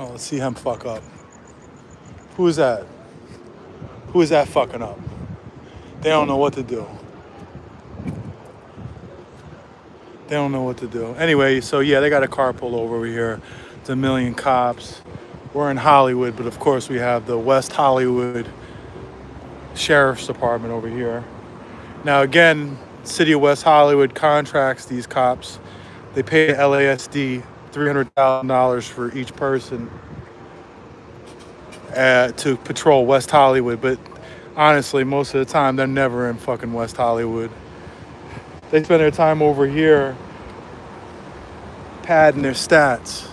Oh, let's see him fuck up. Who is that? Who is that fucking up? They don't know what to do. They don't know what to do. Anyway, so yeah, they got a car pulled over here. It's a million cops. We're in Hollywood, but of course we have the West Hollywood Sheriff's Department over here. Now again, City of West Hollywood contracts these cops. They pay LASD $300,000 for each person to patrol West Hollywood. But honestly, most of the time they're never in fucking West Hollywood. They spend their time over here padding their stats.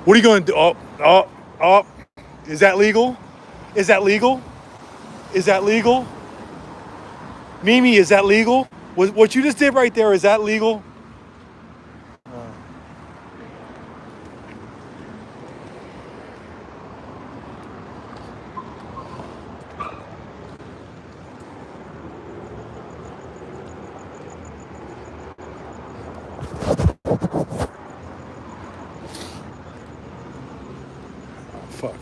What are you going to do? Oh. Is that legal? Is that legal? Is that legal? Mimi, is that legal? What you just did right there, is that legal? Fuck.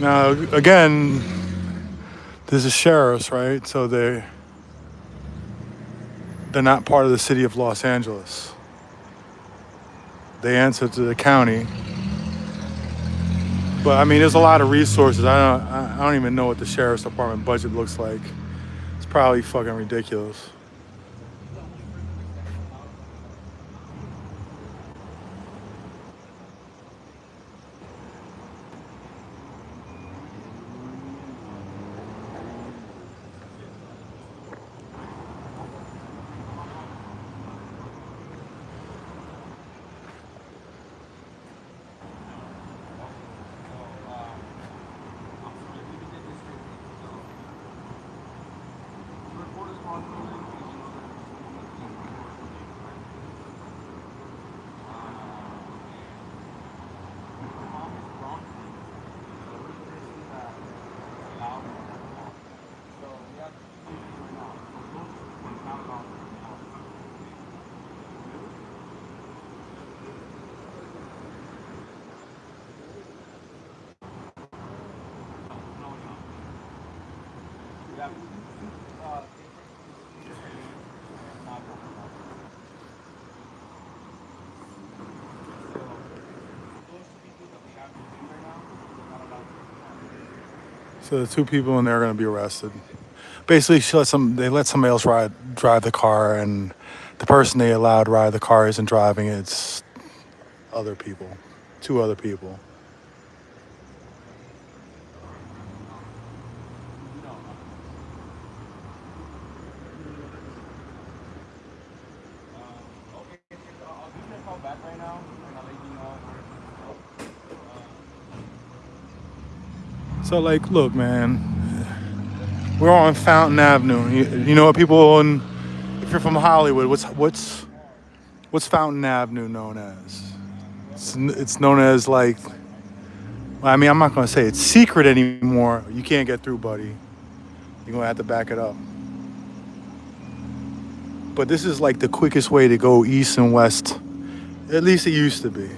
Now, again, this is sheriffs, right? So they're not part of the city of Los Angeles. They answer to the county. But I mean, there's a lot of resources. I don't even know what the sheriff's department budget looks like. It's probably fucking ridiculous. So the two people in there are going to be arrested. Basically, they let somebody else drive the car, and the person they allowed ride the car isn't driving it. It's other people, two other people. So like, look, man, we're on Fountain Avenue. You know what people if you're from Hollywood, what's Fountain Avenue known as? It's known as like, I mean, I'm not gonna say it's secret anymore. You can't get through, buddy. You're gonna have to back it up. But this is like the quickest way to go east and west. At least it used to be.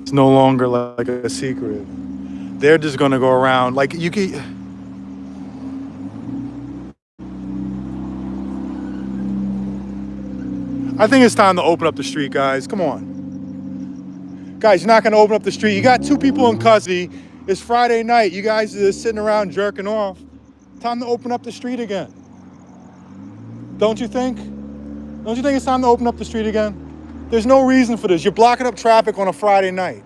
It's no longer like a secret. They're just gonna go around like you can. I think it's time to open up the street, guys. Come on. Guys, you're not gonna open up the street. You got two people in custody. It's Friday night. You guys are just sitting around jerking off. Time to open up the street again. Don't you think? Don't you think it's time to open up the street again? There's no reason for this. You're blocking up traffic on a Friday night.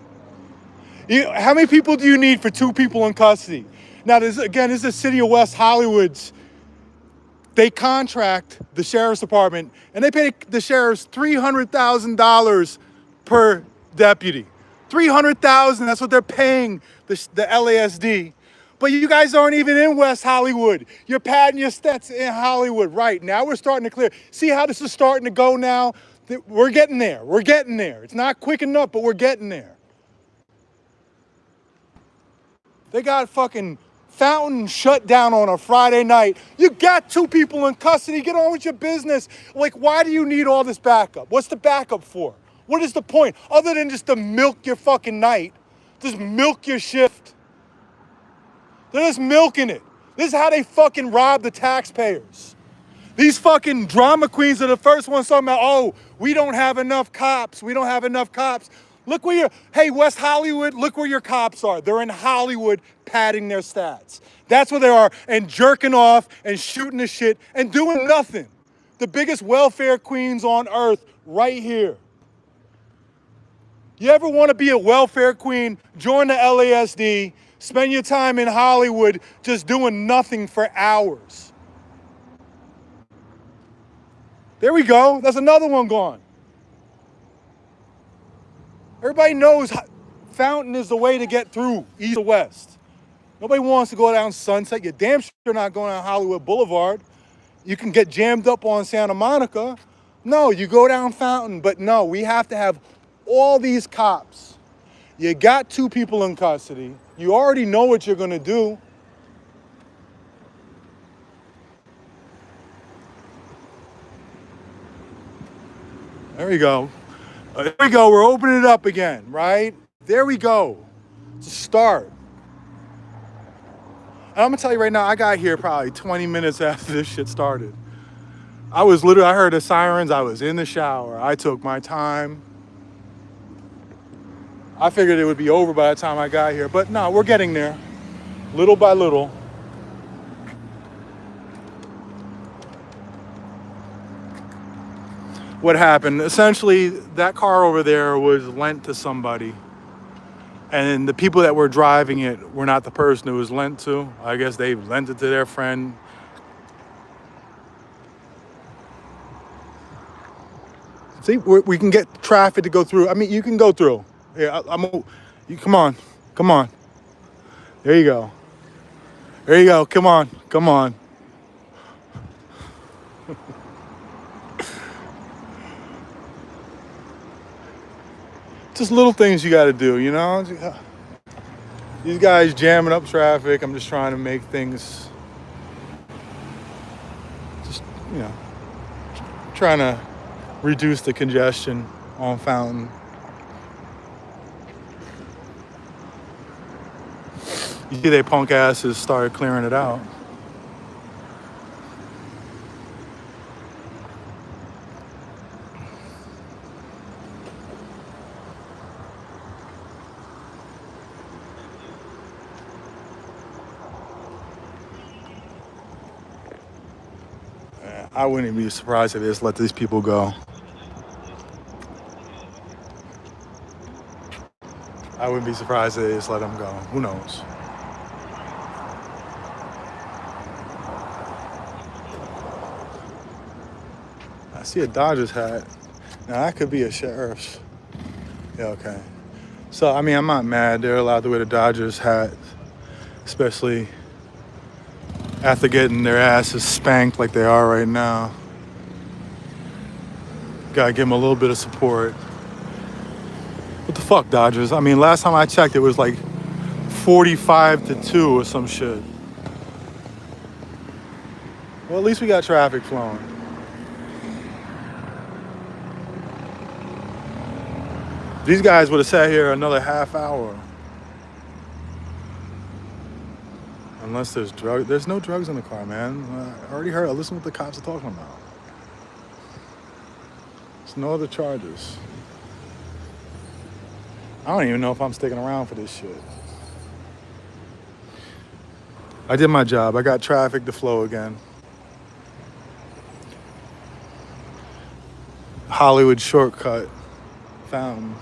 How many people do you need for two people in custody? Now, this is the city of West Hollywood's. They contract the sheriff's department, and they pay the sheriffs $300,000 per deputy. $300,000. That's what they're paying the LASD. But you guys aren't even in West Hollywood. You're padding your stats in Hollywood. Right now, we're starting to clear. See how this is starting to go now? We're getting there. We're getting there. It's not quick enough, but we're getting there. They got fucking Fountain shut down on a Friday night. You got 2 people in custody. Get on with your business. Like, why do you need all this backup? What's the backup for? What is the point? Other than just to milk your fucking night. Just milk your shift. They're just milking it. This is how they fucking rob the taxpayers. These fucking drama queens are the first ones talking about, oh, we don't have enough cops. We don't have enough cops. Look where you're, hey, West Hollywood, look where your cops are. They're in Hollywood padding their stats. That's where they are, and jerking off and shooting the shit and doing nothing. The biggest welfare queens on earth right here. You ever want to be a welfare queen? Join the LASD. Spend your time in Hollywood just doing nothing for hours. There we go. That's another one gone. Everybody knows Fountain is the way to get through east to west. Nobody wants to go down Sunset. You're damn sure not going down Hollywood Boulevard. You can get jammed up on Santa Monica. No, you go down Fountain. But no, we have to have all these cops. You got 2 people in custody. You already know what you're going to do. There we go. There we go. We're opening it up again, right? There we go. It's a start. And I'm going to tell you right now, I got here probably 20 minutes after this shit started. I heard the sirens. I was in the shower. I took my time. I figured it would be over by the time I got here. But no, we're getting there. Little by little. What happened? Essentially, that car over there was lent to somebody. And the people that were driving it were not the person it was lent to. I guess they lent it to their friend. See, we can get traffic to go through. I mean, you can go through. Yeah, come on. Come on. There you go. There you go. Come on. Come on. Just little things you got to do, you know? These guys jamming up traffic. I'm just trying to make things, just, you know, trying to reduce the congestion on Fountain. You see they punk asses started clearing it out. I wouldn't be surprised if they just let these people go. I wouldn't be surprised if they just let them go. Who knows? I see a Dodgers hat. Now that could be a sheriff's. Yeah, okay. So, I mean, I'm not mad. They're allowed to wear the Dodgers hat, especially after getting their asses spanked like they are right now. Gotta give them a little bit of support. What the fuck, Dodgers? I mean, last time I checked, it was like 45-2 or some shit. Well, at least we got traffic flowing. These guys would have sat here another half hour. Unless there's drugs. There's no drugs in the car, man. I already heard. Listen to what the cops are talking about. There's no other charges. I don't even know if I'm sticking around for this shit. I did my job. I got traffic to flow again. Hollywood shortcut. Fountain.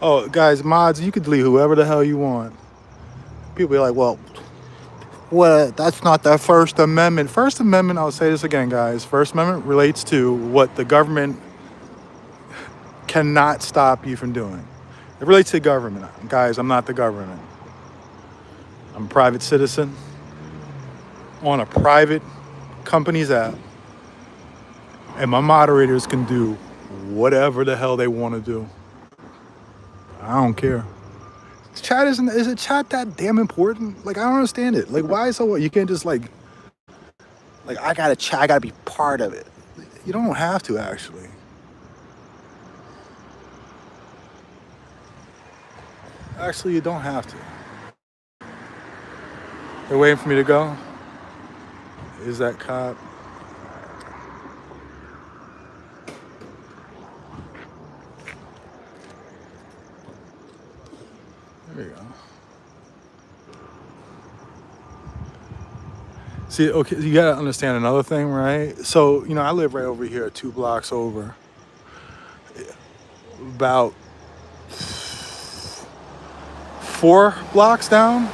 Oh, guys, mods, you could delete whoever the hell you want. People be like, well, that's not the First Amendment. First Amendment, I'll say this again, guys. First Amendment relates to what the government cannot stop you from doing. It relates to government. Guys, I'm not the government. I'm a private citizen on a private company's app, and my moderators can do whatever the hell they want to do. I don't care. Chat isn't, is it chat that damn important? Like, I don't understand it. Like, why so what? You can't just like I gotta chat, I gotta be part of it. You don't have to actually. Actually, you don't have to. They're waiting for me to go. Is that cop? There you go. See, okay, you gotta understand another thing, right? So, I live right over here, 2 blocks over. About 4 blocks down,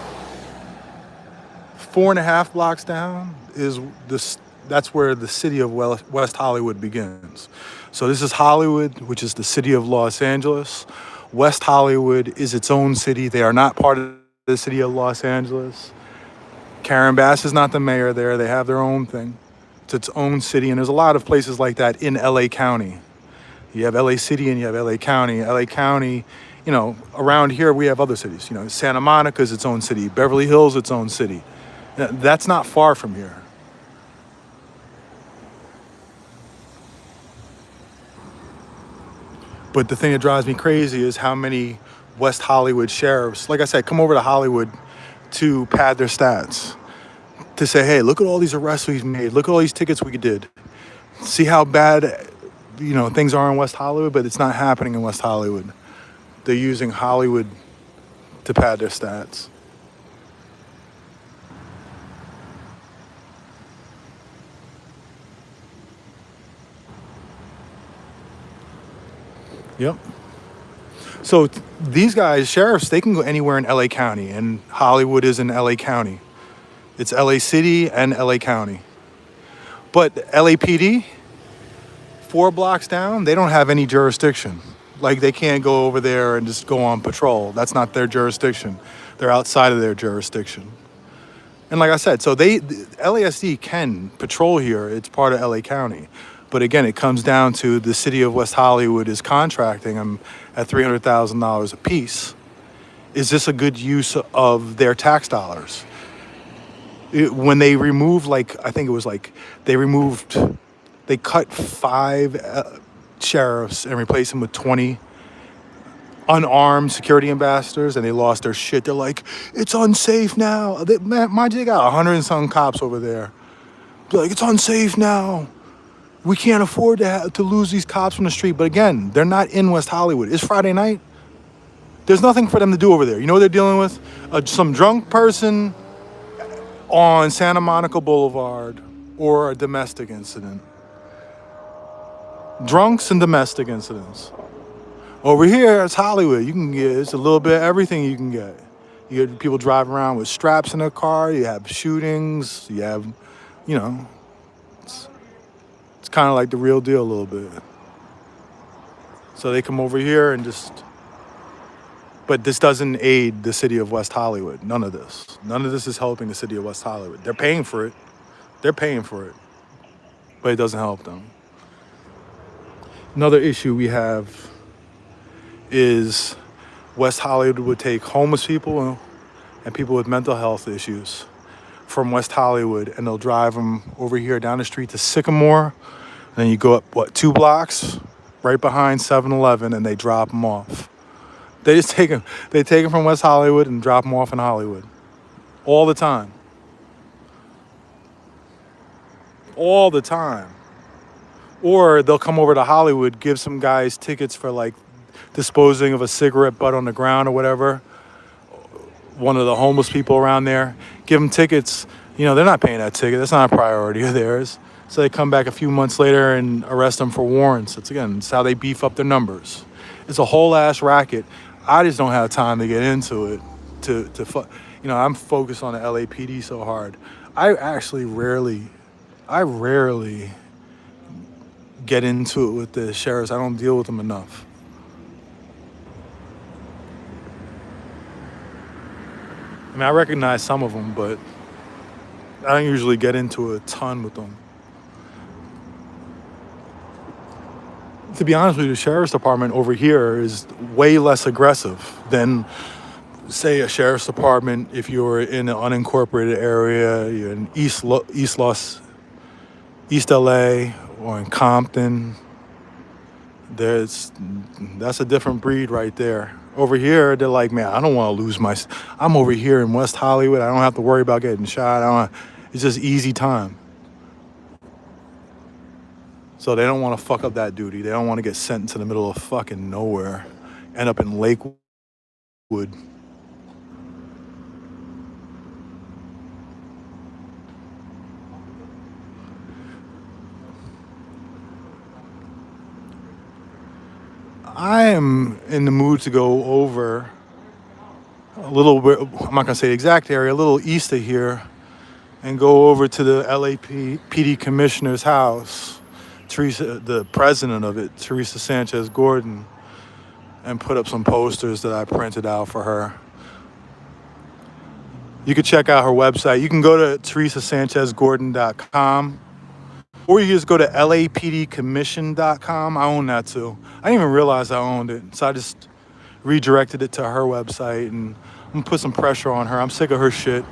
4.5 blocks down is this. That's where the city of West Hollywood begins. So this is Hollywood, which is the city of Los Angeles. West Hollywood is its own city. They are not part of the city of Los Angeles. Karen Bass is not the mayor there. They have their own thing. It's its own city, and there's a lot of places like that in LA County. You have LA City and you have LA County. LA County, around here we have other cities. Santa Monica is its own city. Beverly Hills, its own city. That's not far from here. But the thing that drives me crazy is how many West Hollywood sheriffs, like I said, come over to Hollywood to pad their stats. To say, hey, look at all these arrests we've made. Look at all these tickets we did. See how bad, things are in West Hollywood, but it's not happening in West Hollywood. They're using Hollywood to pad their stats. Yep. So these guys, sheriffs, they can go anywhere in LA County, and Hollywood is in LA County. It's LA City and LA County. But LAPD, 4 blocks down, they don't have any jurisdiction. Like, they can't go over there and just go on patrol. That's not their jurisdiction. They're outside of their jurisdiction. And like I said, so LASD can patrol here. It's part of LA County. But again, it comes down to the city of West Hollywood is contracting them at $300,000 a piece. Is this a good use of their tax dollars? When they removed, they cut 5 sheriffs and replaced them with 20 unarmed security ambassadors, and they lost their shit. They're like, it's unsafe now. Mind you, they got 100 and some cops over there. They're like, it's unsafe now. We can't afford to lose these cops from the street. But again, they're not in West Hollywood. It's Friday night. There's nothing for them to do over there. You know what they're dealing with? Some drunk person on Santa Monica Boulevard or a domestic incident. Drunks and domestic incidents. Over here, it's Hollywood. It's a little bit of everything you can get. You get people driving around with straps in their car. You have shootings. You have, it's kind of like the real deal a little bit. So they come over here and but this doesn't aid the city of West Hollywood. None of this is helping the city of West Hollywood. They're paying for it. But it doesn't help them. Another issue we have is West Hollywood would take homeless people and people with mental health issues from West Hollywood, and they'll drive them over here down the street to Sycamore. And then you go up, 2 blocks right behind 7-Eleven, and they drop them off. They just take them from West Hollywood and drop them off in Hollywood. All the time. All the time. Or they'll come over to Hollywood, give some guys tickets for disposing of a cigarette butt on the ground or whatever. One of the homeless people around there, give them tickets. They're not paying that ticket. That's not a priority of theirs. So they come back a few months later and arrest them for warrants. It's how they beef up their numbers. It's a whole ass racket. I just don't have time to get into it. I'm focused on the LAPD so hard. I actually I rarely get into it with the sheriffs. I don't deal with them enough. I mean, I recognize some of them, but I don't usually get into a ton with them. To be honest with you, the sheriff's department over here is way less aggressive than, say, a sheriff's department if you're in an unincorporated area, you're in East LA, or in Compton. There's That's a different breed right there. Over here, they're like, man, I don't want to lose I'm over here in West Hollywood. I don't have to worry about getting shot. It's just easy time. So they don't want to fuck up that duty. They don't want to get sent into the middle of fucking nowhere, end up in Lakewood. I am in the mood to go over a little bit. I'm not gonna say the exact area, a little east of here, and go over to the LAPD commissioner's house, the president of it, Teresa Sanchez Gordon, and put up some posters that I printed out for her. You can check out her website. You can go to teresasanchezgordon.com, or you can just go to lapdcommission.com. I own that too. I didn't even realize I owned it, so I just redirected it to her website, and I'm gonna put some pressure on her. I'm sick of her shit.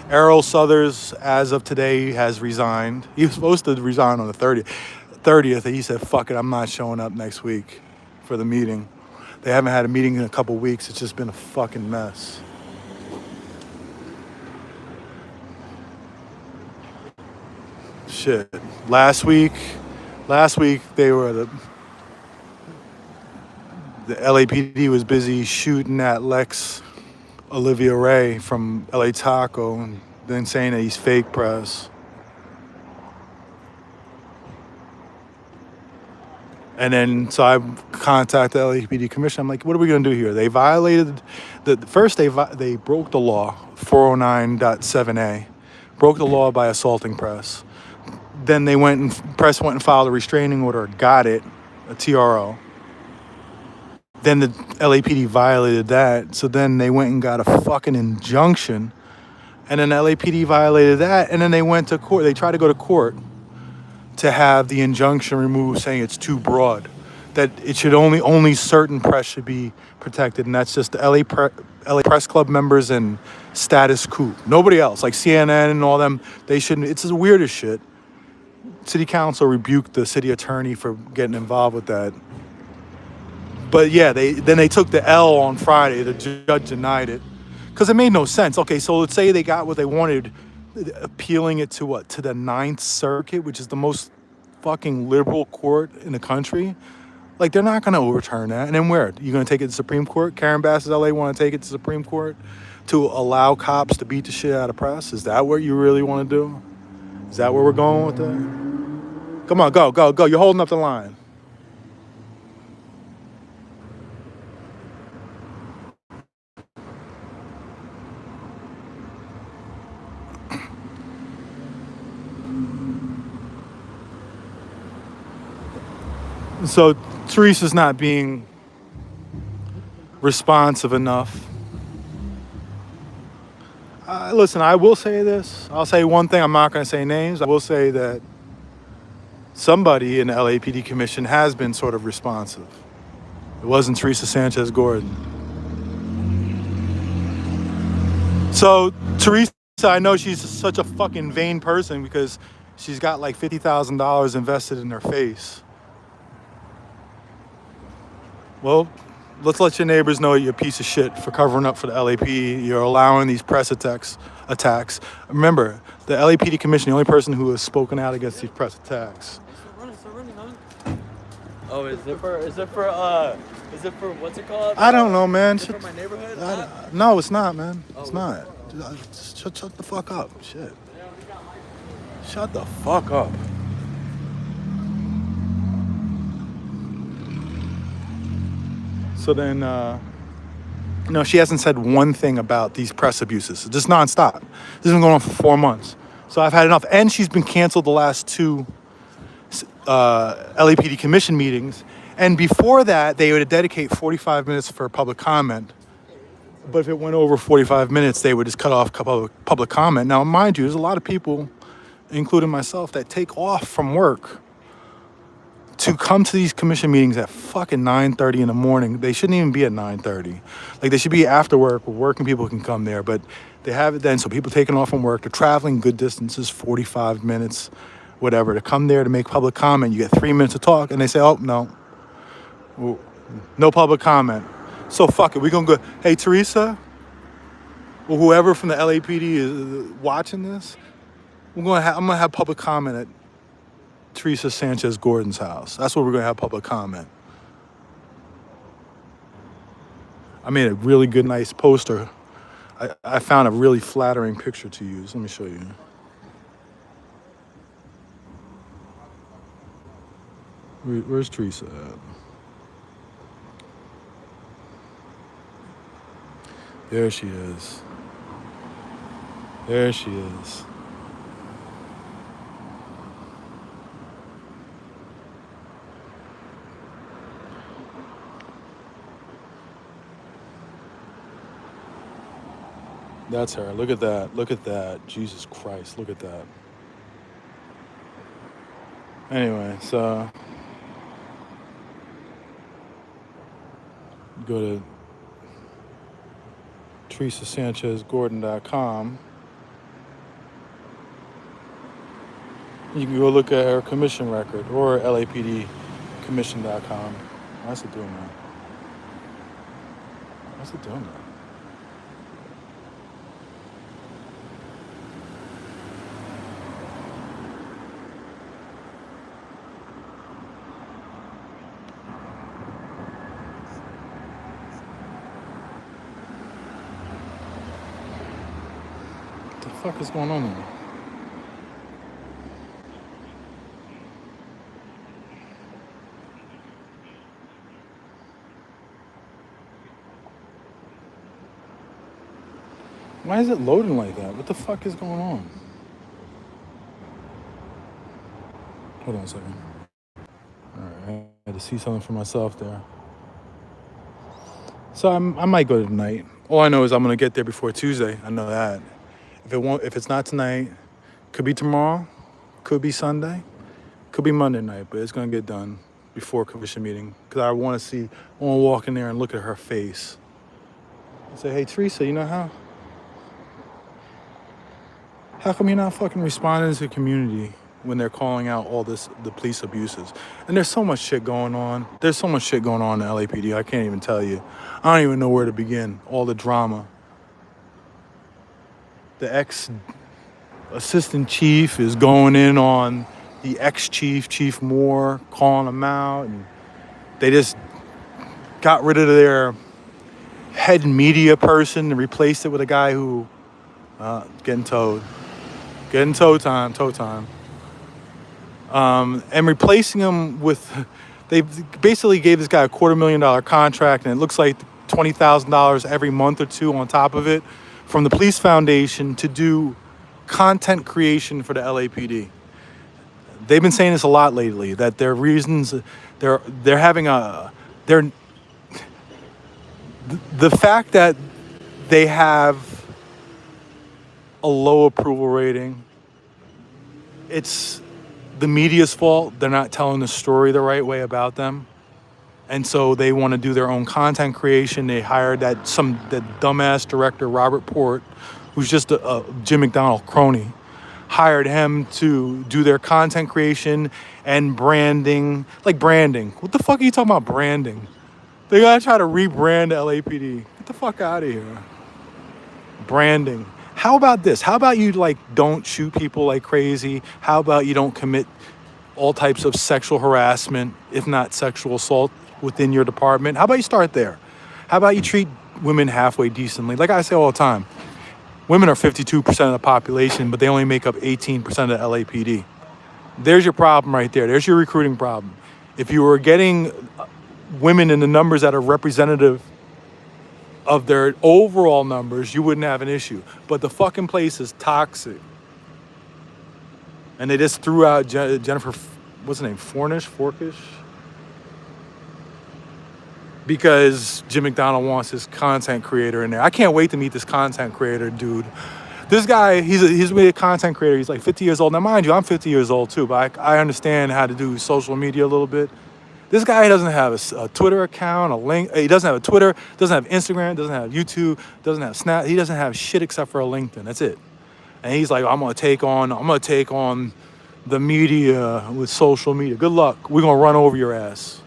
Errol Southers, as of today, has resigned. He was supposed to resign on the 30th, and he said, fuck it, I'm not showing up next week for the meeting. They haven't had a meeting in a couple weeks. It's just been a fucking mess. Shit. Last week, they were the LAPD was busy shooting at Lex Olivia Ray from LA Taco, and then saying that he's fake press. And then, so I contacted the LAPD commission. I'm like, what are we gonna do here? They violated, first they broke the law, 409.7a, broke the law by assaulting press. Then press went and filed a restraining order, got it, a TRO. Then the LAPD violated that, so then they went and got a fucking injunction, and then LAPD violated that, and then they went to court. They tried to go to court to have the injunction removed, saying it's too broad, that it should only certain press should be protected, and that's just the LA Press Club members and Status Coup. Nobody else, like CNN and all them, they shouldn't. It's the weirdest shit. City Council rebuked the city attorney for getting involved with that. But yeah, they took the L on Friday. The judge denied it because it made no sense. Okay, so let's say they got what they wanted, appealing it to what? To the Ninth Circuit, which is the most fucking liberal court in the country. Like, they're not going to overturn that. And then where? You going to take it to Supreme Court? Karen Bass's LA want to take it to Supreme Court to allow cops to beat the shit out of press? Is that what you really want to do? Is that where we're going with that? Come on, go. You're holding up the line. So Teresa's not being responsive enough. Listen, I will say this. I'll say one thing. I'm not going to say names. I will say that somebody in the LAPD commission has been sort of responsive. It wasn't Teresa Sanchez Gordon. So Teresa, I know she's such a fucking vain person because she's got like $50,000 invested in her face. Well, let's let your neighbors know you're a piece of shit for covering up for the LAPD. You're allowing these press attacks. Remember, the LAPD commission, the only person who has spoken out against these press attacks. Oh, is it for what's it called? I don't know, man. Is it for my neighborhood? No, it's not, man. It's not. Shut the fuck up. Shit. Shut the fuck up. So then, No, she hasn't said one thing about these press abuses. Just nonstop. This has been going on for 4 months. So I've had enough. And she's been canceled the last two LAPD commission meetings. And before that, they would dedicate 45 minutes for public comment. But if it went over 45 minutes, they would just cut off public comment. Now, mind you, there's a lot of people, including myself, that take off from work to come to these commission meetings at fucking 9:30 in the morning. They shouldn't even be at 9:30. Like, they should be after work where working people can come there. But they have it then, so people taking off from work, they're traveling good distances, 45 minutes, whatever, to come there to make public comment. You get 3 minutes to talk, and they say, oh, no, no public comment. So fuck it, we gonna go, hey, Teresa, or whoever from the LAPD is watching this, I'm gonna have public comment at Teresa Sanchez Gordon's house. That's where we're gonna have public comment. I made a really good, nice poster. I found a really flattering picture to use. Let me show you. Where's Teresa at? There she is. There she is. That's her. Look at that. Look at that. Jesus Christ. Look at that. Anyway, so go to TeresaSanchezGordon.com. You can go look at her commission record or LAPDcommission.com. Why's it doing that? Why's it doing that? What the fuck is going on here? Why is it loading like that? What the fuck is going on? Hold on a second. Alright, I had to see something for myself there. So I might go tonight. All I know is I'm gonna get there before Tuesday. I know that. If it's not tonight, could be tomorrow, could be Sunday, could be Monday night, but it's gonna get done before commission meeting because I want to walk in there and look at her face. And say, hey Teresa, you know how come you're not fucking responding to the community when they're calling out the police abuses? And there's so much shit going on. There's so much shit going on in LAPD. I can't even tell you. I don't even know where to begin. All the drama. The ex-assistant chief is going in on the ex-chief, Chief Moore, calling him out. And they just got rid of their head media person and replaced it with a guy who getting towed. Getting tow time. And replacing him with, they basically gave this guy a $250,000 contract, and it looks like $20,000 every month or two on top of it from the police foundation to do content creation for the LAPD. They've been saying this a lot lately, that their reasons, the fact that they have a low approval rating, it's the media's fault. They're not telling the story the right way about them. And so they want to do their own content creation. They hired that dumbass director, Robert Port, who's just a Jim McDonald crony, hired him to do their content creation and branding. Like branding. What the fuck are you talking about branding? They gotta try to rebrand LAPD. Get the fuck out of here. Branding. How about this? How about you don't shoot people like crazy? How about you don't commit all types of sexual harassment, if not sexual assault, within your department? How about you start there? How about you treat women halfway decently? Like I say all the time, women are 52% of the population, but they only make up 18% of the LAPD. There's your problem right there. There's your recruiting problem. If you were getting women in the numbers that are representative of their overall numbers, you wouldn't have an issue. But the fucking place is toxic. And they just threw out Jennifer, what's her name, Forkish? Because Jim McDonald wants his content creator in there. I can't wait to meet this content creator, dude. This guy, he's really a content creator. He's like 50 years old. Now, mind you, I'm 50 years old too, but I understand how to do social media a little bit. This guy doesn't have a Twitter account, a link. He doesn't have a Twitter, doesn't have Instagram, doesn't have YouTube, doesn't have Snap. He doesn't have shit except for a LinkedIn. That's it. And he's like, I'm gonna take on the media with social media. Good luck. We're gonna run over your ass.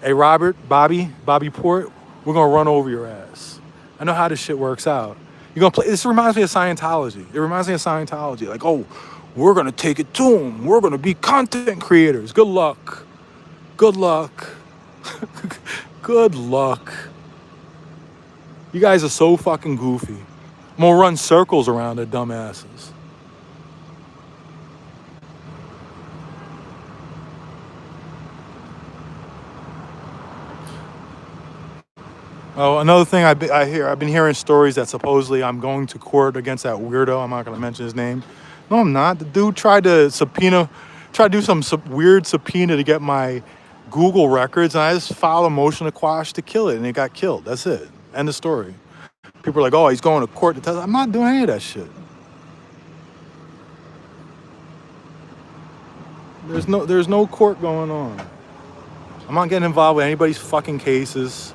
Hey, Bobby Port, we're gonna run over your ass. I know how this shit works out. You're gonna play. This reminds me of Scientology. It reminds me of Scientology. Like, oh, we're gonna take it to them. We're gonna be content creators. Good luck. Good luck. Good luck. You guys are so fucking goofy. I'm gonna run circles around their dumbasses. Oh, another thing I've been hearing stories that supposedly I'm going to court against that weirdo. I'm not going to mention his name. No, I'm not. The dude tried to do some weird subpoena to get my Google records, and I just filed a motion to quash to kill it, and it got killed. That's it. End of story. People are like, oh, he's going to court to tell. I'm not doing any of that shit. There's no court going on. I'm not getting involved with anybody's fucking cases.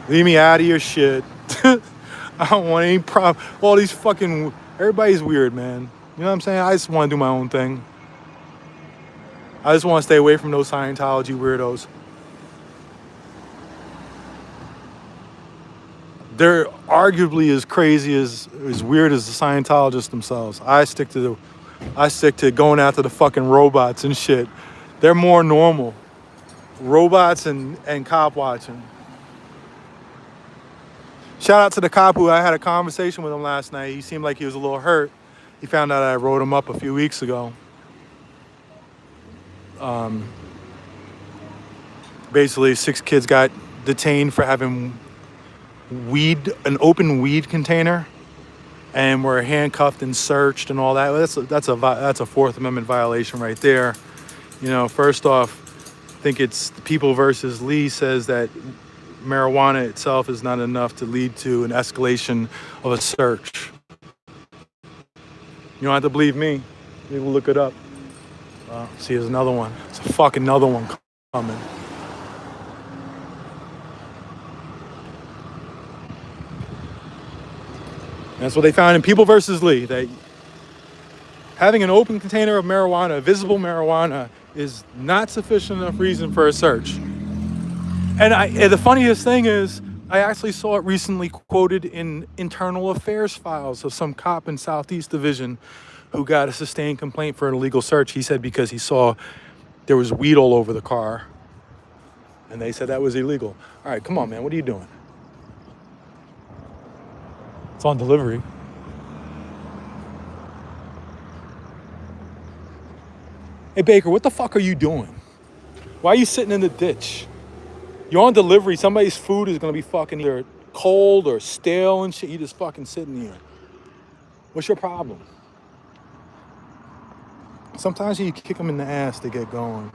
Leave me out of your shit. I don't want any problem. All these fucking... Everybody's weird, man. You know what I'm saying? I just want to do my own thing. I just want to stay away from those Scientology weirdos. They're arguably as crazy as weird as the Scientologists themselves. I stick to going after the fucking robots and shit. They're more normal. Robots and cop watching. Shout out to the cop who I had a conversation with him last night. He seemed like he was a little hurt. He found out I wrote him up a few weeks ago. Basically, 6 kids got detained for having an open weed container, and were handcuffed and searched and all that. That's a Fourth Amendment violation right there. You know, first off, I think it's People versus Lee says that marijuana itself is not enough to lead to an escalation of a search. You don't have to believe me. You can look it up. See, there's another one. It's a fucking another one coming. That's what they found in People versus Lee. That having an open container of marijuana, visible marijuana, is not sufficient enough reason for a search. And the funniest thing is, I actually saw it recently quoted in internal affairs files of some cop in Southeast Division who got a sustained complaint for an illegal search. He said because he saw there was weed all over the car, and they said that was illegal. All right, come on, man. What are you doing? It's on delivery. Hey, Baker, what the fuck are you doing? Why are you sitting in the ditch? You're on delivery. Somebody's food is going to be fucking either cold or stale and shit. You just fucking sitting here. What's your problem? Sometimes you kick them in the ass to get going.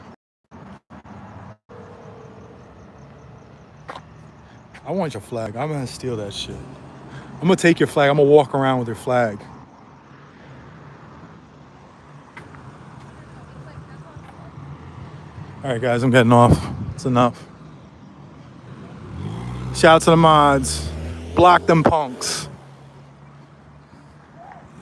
I want your flag. I'm going to steal that shit. I'm going to take your flag. I'm going to walk around with your flag. All right, guys, I'm getting off. It's enough. Shout out to the mods. Block them punks.